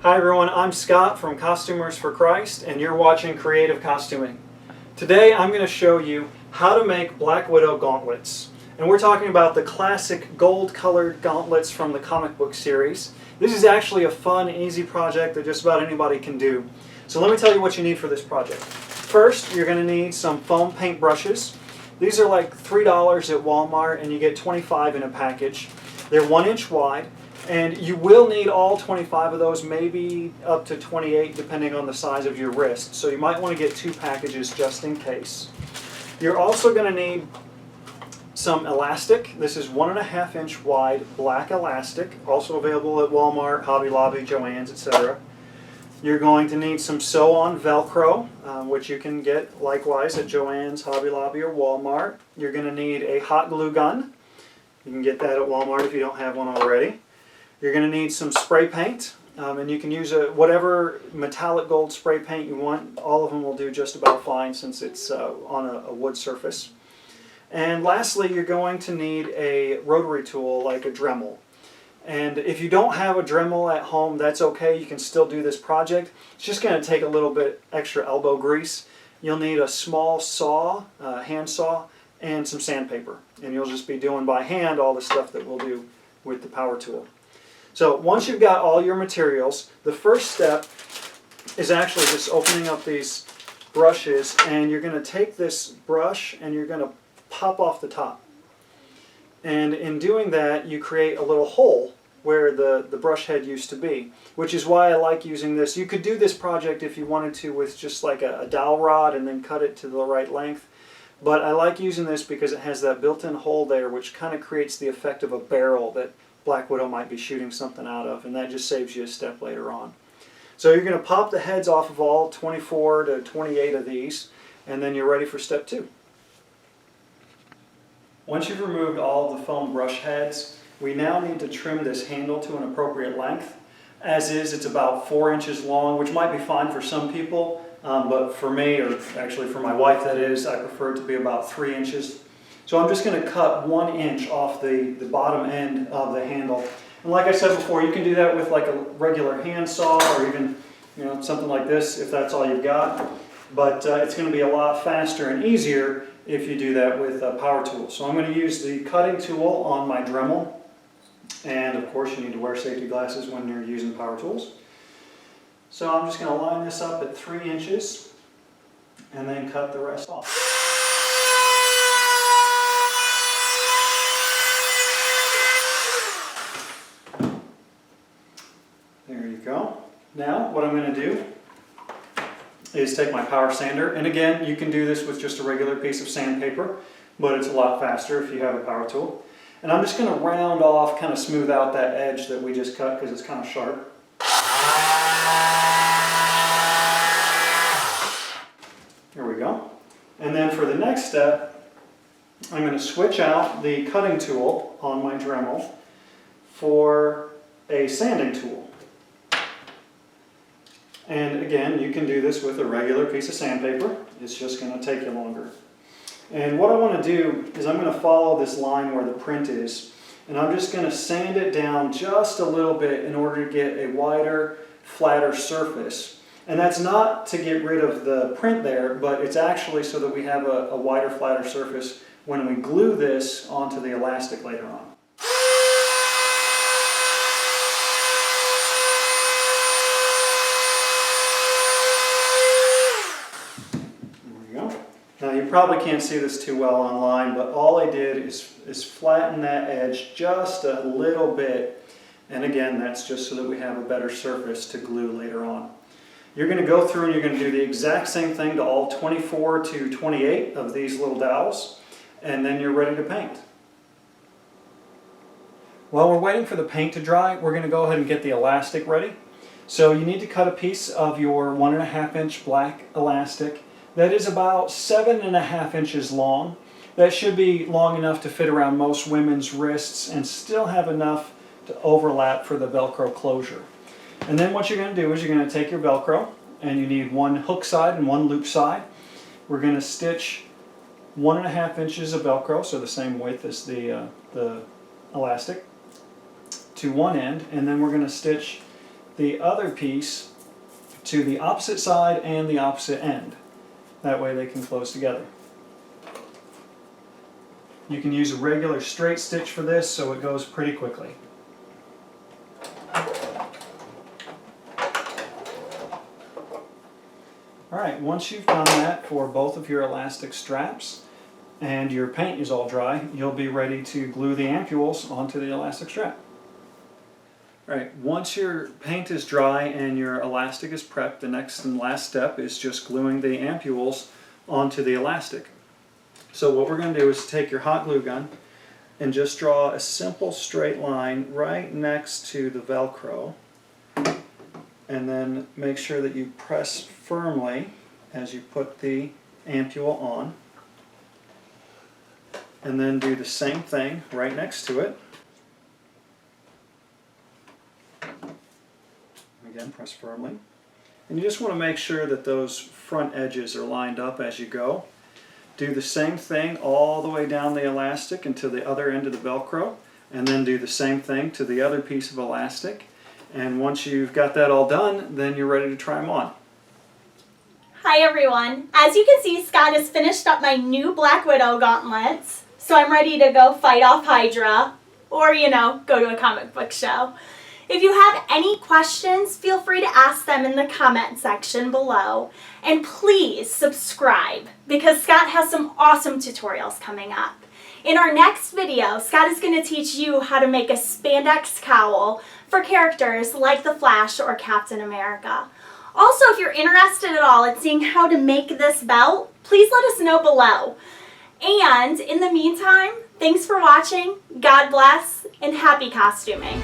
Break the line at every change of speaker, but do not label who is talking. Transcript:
Hi everyone, I'm Scott from Costumers for Christ and you're watching Creative Costuming. Today I'm going to show you how to make Black Widow gauntlets. And we're talking about the classic gold colored gauntlets from the comic book series. This is actually a fun, easy project that just about anybody can do. So let me tell you what you need for this project. First, you're going to need some foam paint brushes. These are like $3 at Walmart and you get 25 in a package. They're 1 inch wide. And you will need all 25 of those, maybe up to 28 depending on the size of your wrist. So you might want to get 2 packages just in case. You're also going to need some elastic. This is 1.5 inch wide black elastic, also available at Walmart, Hobby Lobby, Joann's, etc. You're going to need some sew-on Velcro, which you can get likewise at Joann's, Hobby Lobby, or Walmart. You're going to need a hot glue gun. You can get that at Walmart if you don't have one already. You're going to need some spray paint, and you can use whatever metallic gold spray paint you want. All of them will do just about fine since it's on a wood surface. And lastly, you're going to need a rotary tool like a Dremel. And if you don't have a Dremel at home, that's okay. You can still do this project. It's just going to take a little bit extra elbow grease. You'll need a small saw, hand saw, and some sandpaper. And you'll just be doing by hand all the stuff that we'll do with the power tool. So once you've got all your materials, the first step is actually just opening up these brushes, and you're going to take this brush and you're going to pop off the top. And in doing that, you create a little hole where the brush head used to be, which is why I like using this. You could do this project if you wanted to with just like a dowel rod and then cut it to the right length. But I like using this because it has that built-in hole there, which kind of creates the effect of a barrel that Black Widow might be shooting something out of, and that just saves you a step later on. So you're going to pop the heads off of all 24 to 28 of these, and then you're ready for step 2. Once you've removed all of the foam brush heads, we now need to trim this handle to an appropriate length. As is, it's about 4 inches long, which might be fine for some people, but for me, or actually for my wife that is, I prefer it to be about 3 inches. So I'm just going to cut 1 inch off the bottom end of the handle. And like I said before, you can do that with like a regular hand saw or even something like this if that's all you've got. But it's going to be a lot faster and easier if you do that with a power tool. So I'm going to use the cutting tool on my Dremel. And of course you need to wear safety glasses when you're using power tools. So I'm just going to line this up at 3 inches and then cut the rest off. There you go. Now what I'm going to do is take my power sander, and again you can do this with just a regular piece of sandpaper, but it's a lot faster if you have a power tool. And I'm just going to round off, kind of smooth out that edge that we just cut because it's kind of sharp. There we go. And then for the next step, I'm going to switch out the cutting tool on my Dremel for a sanding tool. And again, you can do this with a regular piece of sandpaper. It's just going to take you longer. And what I want to do is I'm going to follow this line where the print is, and I'm just going to sand it down just a little bit in order to get a wider, flatter surface. And that's not to get rid of the print there, but it's actually so that we have a wider, flatter surface when we glue this onto the elastic later on. Now you probably can't see this too well online, but all I did is flatten that edge just a little bit. And again, that's just so that we have a better surface to glue later on. You're going to go through and you're going to do the exact same thing to all 24 to 28 of these little dowels, and then you're ready to paint. While we're waiting for the paint to dry, we're going to go ahead and get the elastic ready. So you need to cut a piece of your 1.5 inch black elastic. That is about 7.5 inches long. That should be long enough to fit around most women's wrists and still have enough to overlap for the Velcro closure. And then what you're going to do is you're going to take your Velcro, and you need 1 hook side and 1 loop side. We're going to stitch 1.5 inches of Velcro, so the same width as the elastic, to one end, and then we're going to stitch the other piece to the opposite side and the opposite end. That way they can close together. You can use a regular straight stitch for this, so it goes pretty quickly. Alright, once you've done that for both of your elastic straps and your paint is all dry, you'll be ready to glue the ampules onto the elastic strap. Alright, once your paint is dry and your elastic is prepped, the next and last step is just gluing the ampules onto the elastic. So what we're going to do is take your hot glue gun and just draw a simple straight line right next to the Velcro, and then make sure that you press firmly as you put the ampule on, and then do the same thing right next to it. Again, press firmly. And you just want to make sure that those front edges are lined up as you go. Do the same thing all the way down the elastic and to the other end of the Velcro, and then do the same thing to the other piece of elastic. And once you've got that all done, then you're ready to try them on.
Hi everyone. As you can see, Scott has finished up my new Black Widow gauntlets, so I'm ready to go fight off Hydra, or go to a comic book show. If you have any questions, feel free to ask them in the comment section below. And please subscribe, because Scott has some awesome tutorials coming up. In our next video, Scott is going to teach you how to make a spandex cowl for characters like the Flash or Captain America. Also, if you're interested at all in seeing how to make this belt, please let us know below. And in the meantime, thanks for watching, God bless, and happy costuming.